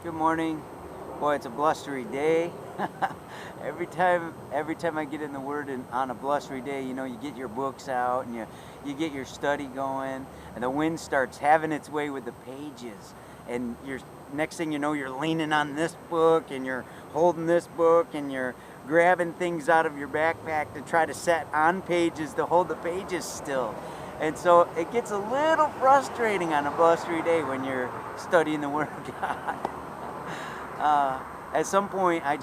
Good morning. Boy, it's a blustery day. every time I get in the Word on a blustery day, you get your books out and you get your study going, and the wind starts having its way with the pages, and you're next thing you know, you're leaning on this book and you're holding this book and you're grabbing things out of your backpack to try to set on pages to hold the pages still. And so it gets a little frustrating on a blustery day when you're studying the Word of God. At some point, I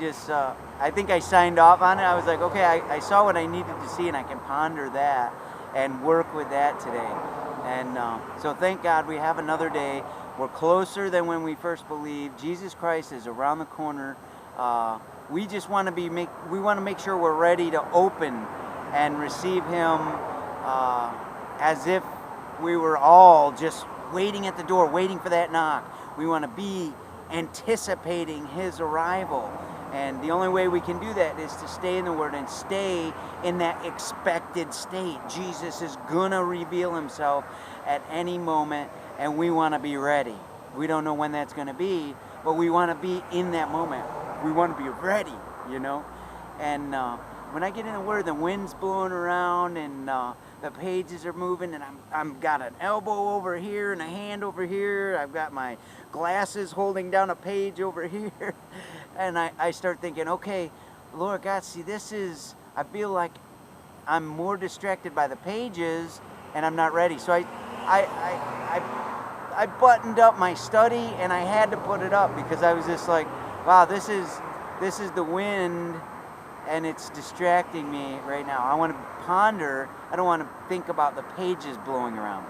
think I signed off on it. I was like, okay, I saw what I needed to see, and I can ponder that and work with that today. And so thank God we have another day. We're closer than when we first believed. Jesus Christ is around the corner. We just want to make sure we're ready to open and receive Him as if we were all just waiting at the door, waiting for that knock. We want to be anticipating His arrival, and the only way we can do that is to stay in the Word and stay in that expected state. Jesus is gonna reveal Himself at any moment, and we want to be ready. We don't know when that's going to be, but we want to be in that moment. We want to be ready, and when I get in the Word, the wind's blowing around and the pages are moving, and I'm got an elbow over here and a hand over here. I've got my glasses holding down a page over here, and I start thinking, okay, Lord God, see, I feel like I'm more distracted by the pages, and I'm not ready. So I buttoned up my study, and I had to put it up because I was just like, wow, this is the wind, and it's distracting me right now. I want to ponder. I don't want to think about the pages blowing around.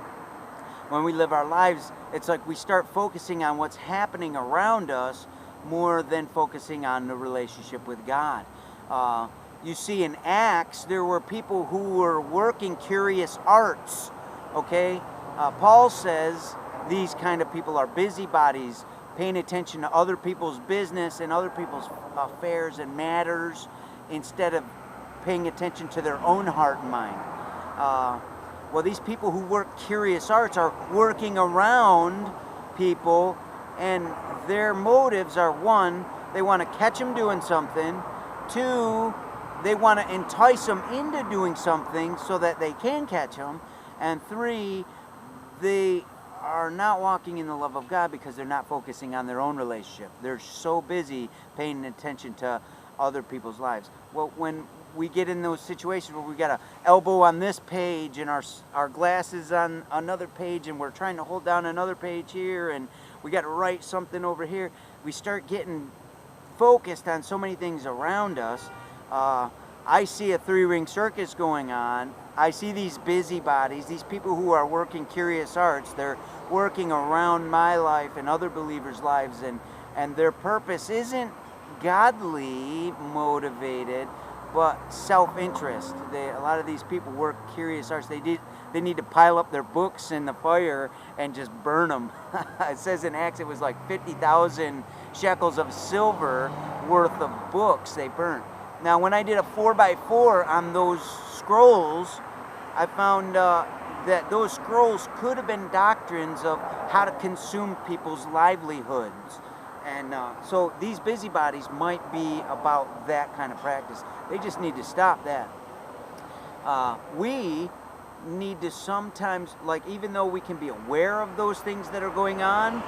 When we live our lives, it's like we start focusing on what's happening around us more than focusing on the relationship with God. You see, in Acts, there were people who were working curious arts, okay? Paul says these kind of people are busybodies, paying attention to other people's business and other people's affairs and matters, instead of paying attention to their own heart and mind. Well, these people who work curious arts are working around people, and their motives are: one, they want to catch them doing something; two, they want to entice them into doing something so that they can catch them; and three, they are not walking in the love of God because they're not focusing on their own relationship. They're so busy paying attention to other people's lives. Well, when we get in those situations where we got an elbow on this page and our glasses on another page, and we're trying to hold down another page here, and we got to write something over here, we start getting focused on so many things around us. I see a three-ring circus going on. I see these busybodies, these people who are working curious arts. They're working around my life and other believers' lives, and their purpose isn't godly motivated, but self-interest. A lot of these people work curious arts. They need to pile up their books in the fire and just burn them. It says in Acts it was like 50,000 shekels of silver worth of books they burnt. Now, when I did a 4x4 on those scrolls, I found that those scrolls could have been doctrines of how to consume people's livelihoods. And so these busybodies might be about that kind of practice. They just need to stop that. We need to sometimes, even though we can be aware of those things that are going on,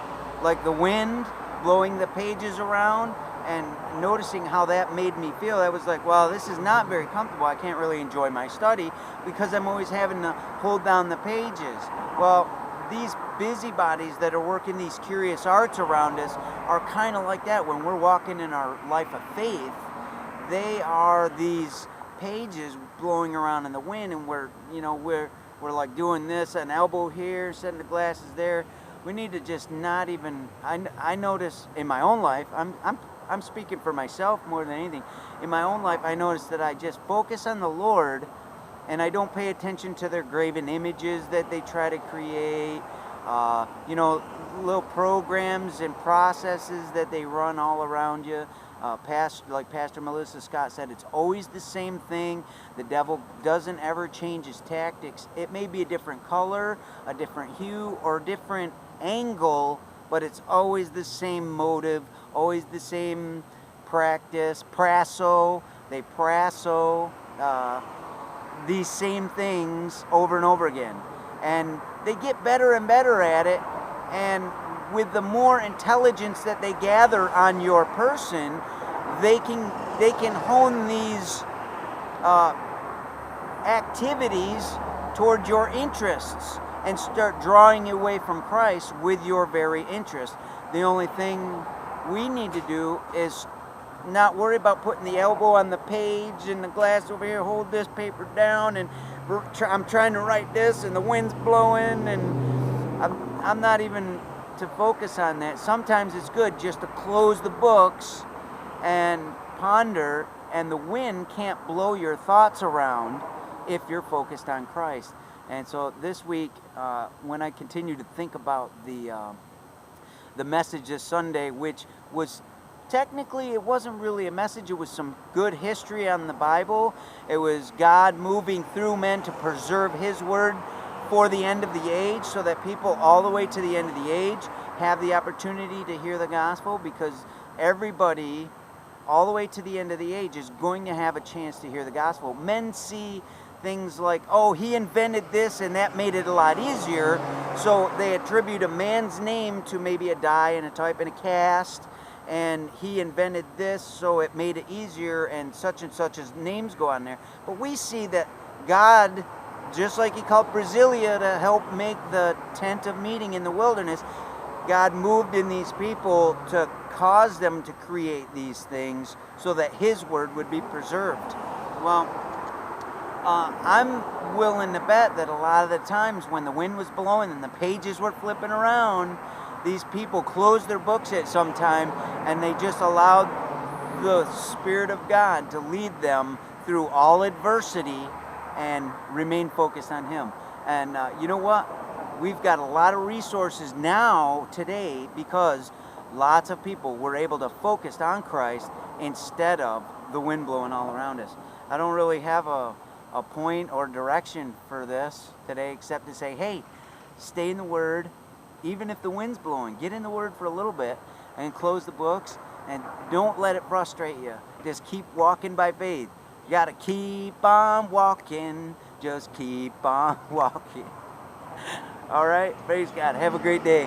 like the wind blowing the pages around, and noticing how that made me feel, I was like, well, this is not very comfortable. I can't really enjoy my study because I'm always having to hold down the pages. Well, these busybodies that are working these curious arts around us are kind of like that. When we're walking in our life of faith, they are these pages blowing around in the wind, and we're like doing this, an elbow here, setting the glasses there. We need to just not even. I notice in my own life, I'm speaking for myself more than anything. In my own life, I notice that I just focus on the Lord, and I don't pay attention to their graven images that they try to create, little programs and processes that they run all around you. Like Pastor Melissa Scott said, it's always the same thing. The devil doesn't ever change his tactics. It may be a different color, a different hue, or a different angle but it's always the same motive, always the same practice. Prasso, they prasso these same things over and over again. And they get better and better at it, and with the more intelligence that they gather on your person, they can hone these activities toward your interests and start drawing you away from Christ with your very interest. The only thing we need to do is not worry about putting the elbow on the page and the glass over here, hold this paper down, and I'm trying to write this and the wind's blowing, and I'm not even to focus on that. Sometimes it's good just to close the books and ponder, and the wind can't blow your thoughts around if you're focused on Christ. And so this week, when I continue to think about the message this Sunday, which was technically, it wasn't really a message, it was some good history on the Bible. It was God moving through men to preserve His Word for the end of the age, so that people all the way to the end of the age have the opportunity to hear the gospel, because everybody all the way to the end of the age is going to have a chance to hear the gospel. Men see things like, oh, he invented this and that made it a lot easier, so they attribute a man's name to maybe a die and a type and a cast, and he invented this, so it made it easier, and such as names go on there. But we see that God, just like He called Brasilia to help make the tent of meeting in the wilderness, God moved in these people to cause them to create these things so that His Word would be preserved. Well, I'm willing to bet that a lot of the times when the wind was blowing and the pages were flipping around, these people closed their books at some time, and they just allowed the Spirit of God to lead them through all adversity and remain focused on Him. And you know what? We've got a lot of resources now, today, because lots of people were able to focus on Christ instead of the wind blowing all around us. I don't really have a point or direction for this today, except to say, hey, stay in the Word. Even if the wind's blowing, get in the Word for a little bit and close the books, and don't let it frustrate you. Just keep walking by faith. You got to keep on walking. Just keep on walking. All right? Praise God. Have a great day.